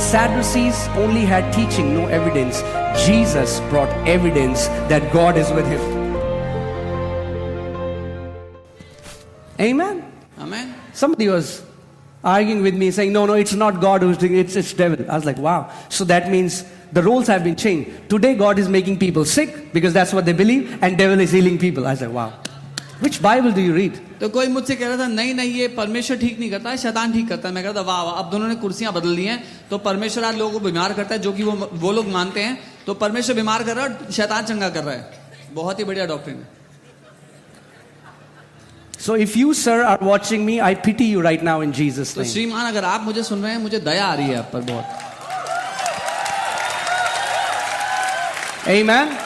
Sadducees only had teaching, no evidence. Jesus brought evidence that God is with him. Amen. Amen. Somebody was arguing with me saying, no, it's not God who's doing it, it's devil. I was like, wow. So that means the roles have been changed. Today God is making people sick because that's what they believe, and devil is healing people. I said, wow. Which Bible do you read? तो कोई मुझसे कह रहा था नहीं ये परमेश्वर ठीक नहीं करता है, शैतान ठीक करता है. मैं कहता वाह वाह, अब दोनों ने कुर्सियां बदल दी हैं. तो परमेश्वर आज लोगों को बीमार करता है, जो कि वो लोग मानते हैं. तो परमेश्वर बीमार कर रहा है और शैतान चंगा कर रहा है. बहुत ही बढ़िया डॉक्ट्रिन है. So if you, sir, are watching me, I pity you right now in Jesus' तो name. श्रीमान अगर आप मुझे सुन रहे हैं, मुझे दया आ रही है आप पर बहुत. Amen.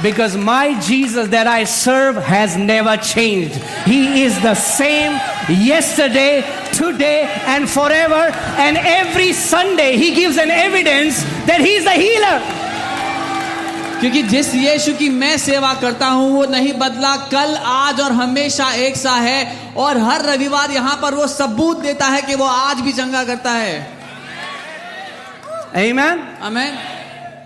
Because my Jesus that I serve has never changed. He is the same yesterday, today, and forever. And every Sunday He gives an evidence that He is the healer. क्योंकि जिस यीशु की मैं सेवा करता हूं वो नहीं बदला, कल आज और हमेशा एक सा है. और हर रविवार यहां पर वो सबूत देता है कि वो आज भी चंगा करता है. Amen. आमीन.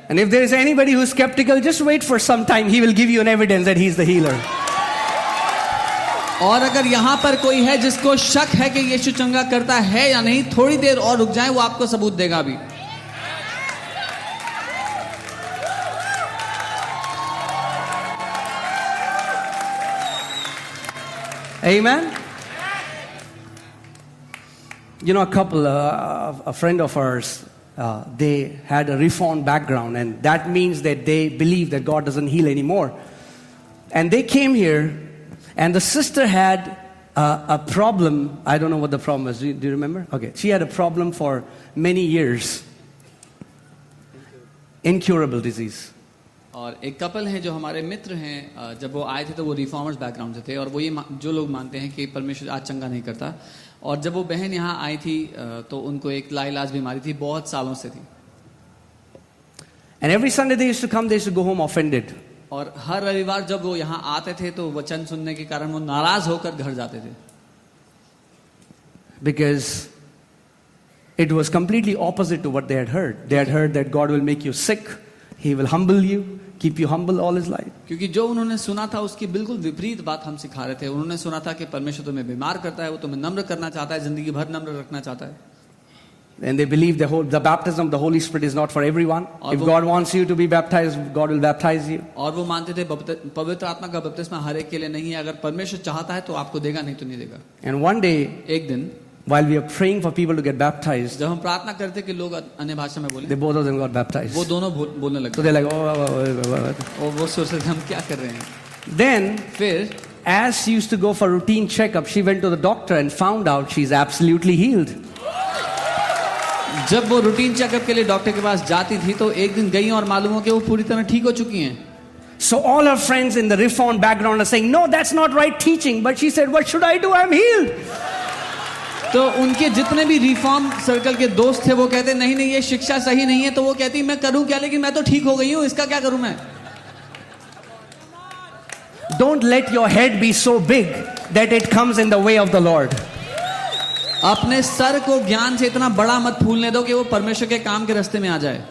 And if there is anybody who is skeptical, just wait for some time. He will give you an evidence that He is the healer. और अगर यहाँ पर कोई है जिसको शक है कि यीशु चंगा करता है या नहीं, थोड़ी देर और रुक जाए, वो आपको सबूत देगा अभी. Amen. You know, a friend of ours, they had a reformed background, and that means that they believe that God doesn't heal anymore. And they came here, and the sister had a problem. I don't know what the problem was. Do you remember? Okay, she had a problem for many years. Incurable disease. और एक couple हैं जो हमारे मित्र हैं, जब वो आए थे तो वो रिफॉर्मर्स बैकग्राउंड से थे, और वो ये जो लोग मानते हैं कि परमेश्वर आज चंगा नहीं करता. और जब वो बहन यहाँ आई थी तो उनको एक लाइलाज बीमारी थी, बहुत सालों से थी. And every Sunday they used to come, they used to go home offended. और हर रविवार जब वो यहाँ आते थे तो वचन सुनने के कारण वो नाराज होकर घर जाते थे. Because it was completely opposite to what they had heard. They had heard that God will make you sick, He will humble you, keep you humble all His life. क्योंकि जो उन्होंने सुना था उसकी बिल्कुल विपरीत बात हम सिखा रहे थे. उन्होंने सुना था कि परमेश्वर तुम्हें बीमार करता है, वो तुम्हें नम्र करना चाहता है, जिंदगी भर नम्र रखना चाहता है. And they believe the baptism of the Holy Spirit is not for everyone. If God wants you to be baptized, God will baptize you. और वो मानते थे पवित्र आत्मा का बपतिस्मा हर एक के लिए नहीं है, अगर परमेश्वर चाहता है तो आपको देगा, नहीं तो नहीं देगा. And one day, एक दिन while we are praying for people to get baptized, जब हम प्रार्थना करते कि लोग अन्य भाषा में बोले, they both of them got baptized. वो दोनों बोलने लगे. So they're like, और वो सोच रहे थे हम क्या कर रहे हैं. Then, फिर as she used to go for routine checkup, she went to the doctor and found out she's absolutely healed. जब वो रूटीन चेकअप के लिए डॉक्टर के पास जाती थी तो एक दिन गई और मालूम हो कि वो पूरी तरह ठीक हो चुकी हैं. So all her friends in the reformed background are saying, no, that's not right teaching. But she said, what should I do? I'm healed. तो उनके जितने भी रिफॉर्म सर्कल के दोस्त थे वो कहते नहीं ये शिक्षा सही नहीं है. तो वो कहती मैं करूं क्या, लेकिन मैं तो ठीक हो गई हूं, इसका क्या करूं मैं. Don't let your head be so big that it comes in the way of the Lord. अपने सर को ज्ञान से इतना बड़ा मत फूलने दो कि वो परमेश्वर के काम के रास्ते में आ जाए.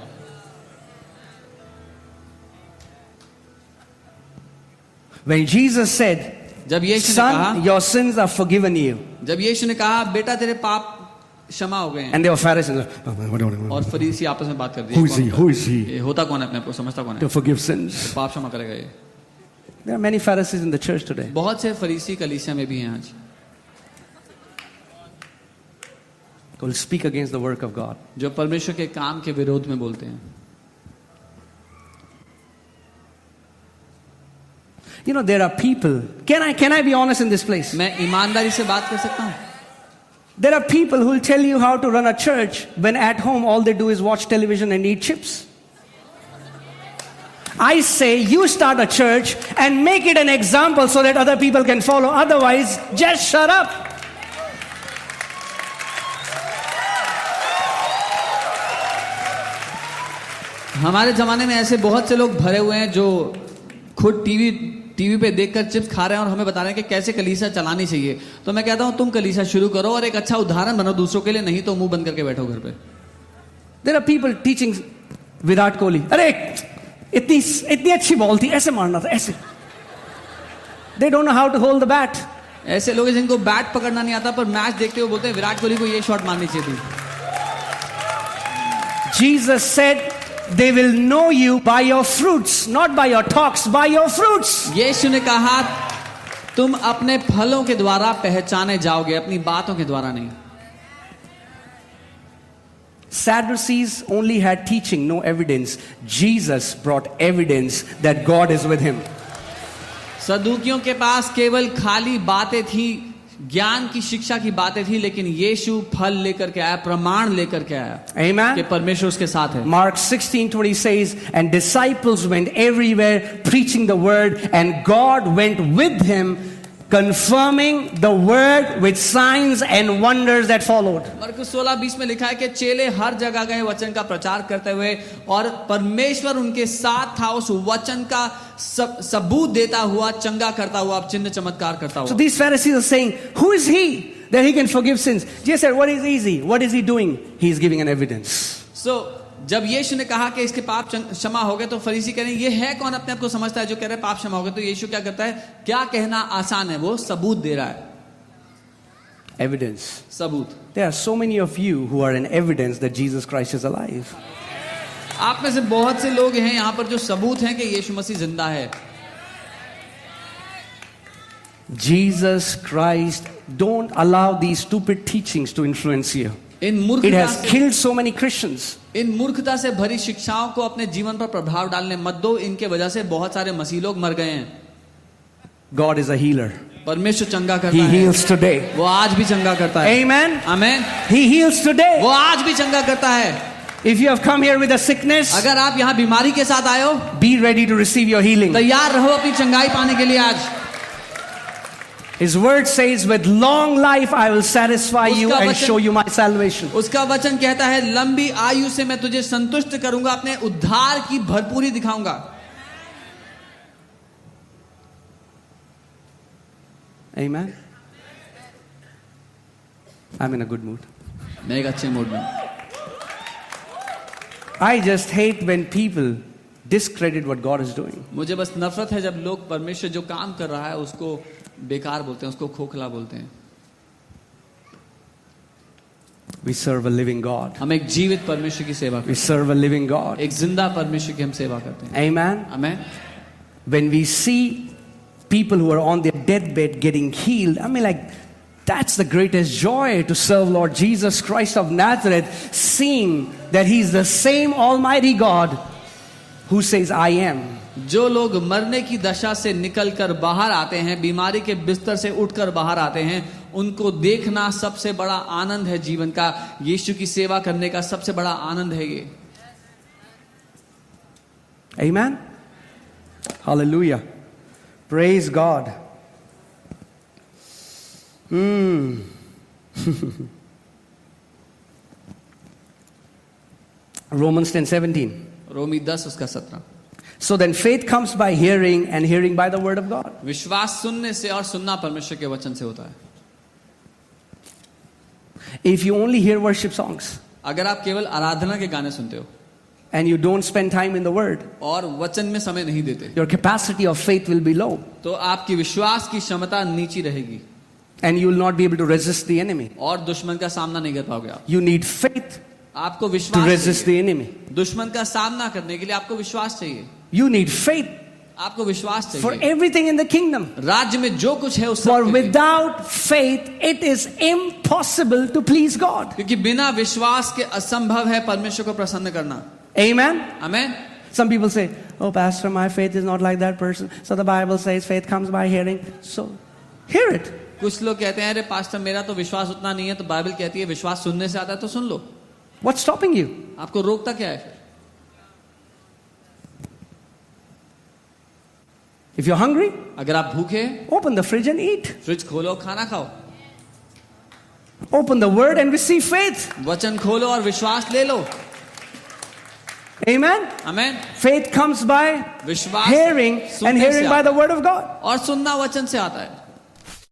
When Jesus said, जब यीशु ने son, कहा, your sins are forgiven you. जब यीशु ने कहा बेटा तेरे पाप क्षमा हो गए हैं. And they were Pharisees. और फरीसी आपस में बात कर दी. Who is he? Who is he? ये होता कौन है, अपने आप को समझता कौन है, To forgive sins. पाप क्षमा करेगा ये. There are many Pharisees in the church today. बहुत से फरीसी कलीसिया में भी हैं आज, Who will speak against the work of God. जो परमेश्वर के काम के विरोध में बोलते हैं. You know, there are people. Can I be honest in this place? मैं ईमानदारी से बात कर सकता हूँ. There are people who will tell you how to run a church when at home all they do is watch television and eat chips. I say you start a church and make it an example so that other people can follow. Otherwise, just shut up. हमारे जमाने में ऐसे बहुत से लोग भरे हुए हैं जो खुद टीवी पे देखकर चिप्स खा रहे हैं और हमें बता रहे हैं कि कैसे कलीसिया चलानी चाहिए. तो मैं कहता हूं तुम कलीसिया शुरू करो और एक अच्छा उदाहरण बनो दूसरों के लिए, नहीं तो मुंह बंद करके बैठो घर पे. There are people teaching Virat Kohli. अरे इतनी अच्छी बॉल थी, ऐसे मारना था, ऐसे. They don't know how to hold the bat. ऐसे लोग हैं जिनको बैट पकड़ना नहीं आता, पर मैच देखते हुए बोलते हैं विराट कोहली को ये शॉट मारनी चाहिए थी. Jesus said, they will know you by your fruits, not by your talks, by your fruits. यीशु ने कहा तुम अपने फलों के द्वारा पहचाने जाओगे, अपनी बातों के द्वारा नहीं. Sadducees only had teaching, no evidence. Jesus brought evidence that God is with him. सदूकियों के पास केवल खाली बातें थी, ज्ञान की शिक्षा की बातें थी, लेकिन यीशु फल लेकर के आया, प्रमाण लेकर के आया. Amen. कि परमेश्वर उसके साथ है. Mark 16:20 says, and disciples went everywhere preaching the word, and God went with him, confirming the word with signs and wonders that followed. मरकुस 16:20 में लिखा है कि चेले हर जगह गए वचन का प्रचार करते हुए, और परमेश्वर उनके साथ था, उस वचन का सबूत देता हुआ, चंगा करता हुआ, चिन्ह चमत्कार करता हुआ. So these Pharisees are saying, who is he that he can forgive sins? Jesus said, what is easy? What is he doing? He is giving an evidence. So जब यीशु ने कहा कि इसके पाप क्षमा हो गए, तो फरीसी कह रहे हैं ये है कौन अपने आप को समझता है जो कह रहा है पाप क्षमा हो गए. तो यीशु क्या करता है, क्या कहना आसान है, वो सबूत दे रहा है. Evidence. सबूत. There are so many of you who are an evidence that Jesus Christ is alive. आप में से बहुत से लोग हैं यहाँ पर जो सबूत हैं कि यीशु मसीह जिंदा है. Jesus Christ, don't allow these stupid teachings to influence you. In It मूर्खता has से, killed so many Christians. इन मूर्खता से भरी शिक्षाओं को अपने जीवन पर प्रभाव डालने मत दो. इनके वजह से बहुत सारे मसीह लोग मर गए हैं. God is a healer. परमेश्वर चंगा करता He है. heals today. वो आज भी चंगा करता है. Amen. Amen. He heals today. वो आज भी चंगा करता है. If you have come here with a sickness, अगर आप यहाँ बीमारी के साथ आए हो, be ready to receive your healing. तैयार रहो अपनी चंगाई पाने के लिए. आज His word says, with long life I will satisfy you उसका and वचन- show you my salvation. उसका वचन कहता है लंबी आयु से मैं तुझे संतुष्ट करूंगा, अपने उद्धार की भरपूरी दिखाऊंगा. Amen. I'm in a good mood. मैं एक अच्छे मूड में हूं. I just hate when people discredit what God is doing. मुझे बस नफरत है जब लोग परमेश्वर जो काम कर रहा है उसको बेकार बोलते हैं, उसको खोखला बोलते हैं. We serve a living God. हम एक जीवित परमेश्वर की सेवा करते We serve a living God. हैं, एक जिंदा परमेश्वर की हम सेवा करते हैं. Amen. Amen. When we see people who are on their deathbed getting healed, I mean, like, that's the greatest joy to serve Lord Jesus Christ of Nazareth, seeing that He's the same Almighty God who says, I am. जो लोग मरने की दशा से निकलकर बाहर आते हैं, बीमारी के बिस्तर से उठकर बाहर आते हैं, उनको देखना सबसे बड़ा आनंद है जीवन का. यीशु की सेवा करने का सबसे बड़ा आनंद है ये. Amen. Hallelujah. Praise God. Romans 10:17. रोमी 10 उसका 17. So then faith comes by hearing, and hearing by the word of God. विश्वास सुनने से और सुनना परमेश्वर के वचन से होता है. If you only hear worship songs अगर आप केवल आराधना के गाने सुनते हो and you don't spend time in the word, और वचन में समय नहीं देते, your capacity of faith will be low, तो आपकी विश्वास की क्षमता नीची रहेगी and you will not be able to resist the enemy. और दुश्मन का सामना नहीं कर पाओगे आप. You need faith आपको to विश्वास resist चाहिए. the enemy. दुश्मन का सामना करने के लिए आपको विश्वास चाहिए. You need faith आपको विश्वास for चाहिए. everything in the kingdom. राज्य में जो कुछ है उस For सब के लिए. without faith, it is impossible to please God. क्योंकि बिना विश्वास के असंभव है परमेश्वर को प्रसन्न करना. Amen. Amen. Some people say, oh, Pastor, my faith is not like that person. So the Bible says faith comes by hearing. So, hear it. कुछ लोग कहते हैं अरे पास्टर मेरा तो विश्वास उतना नहीं है, तो बाइबल कहती है विश्वास सुनने से आता है, तो सुन लो. What's stopping you? आपको रोकता क्या है फिर? If you're hungry, अगर आप भूखे हैं, open the fridge and eat. Fridge खोलो, खाना खाओ. Open the word and receive faith. वचन खोलो और विश्वास ले लो. Amen. Amen. Faith comes by विश्वास hearing, and सुनने hearing से by आता the word of God. है और सुनना वचन से आता है.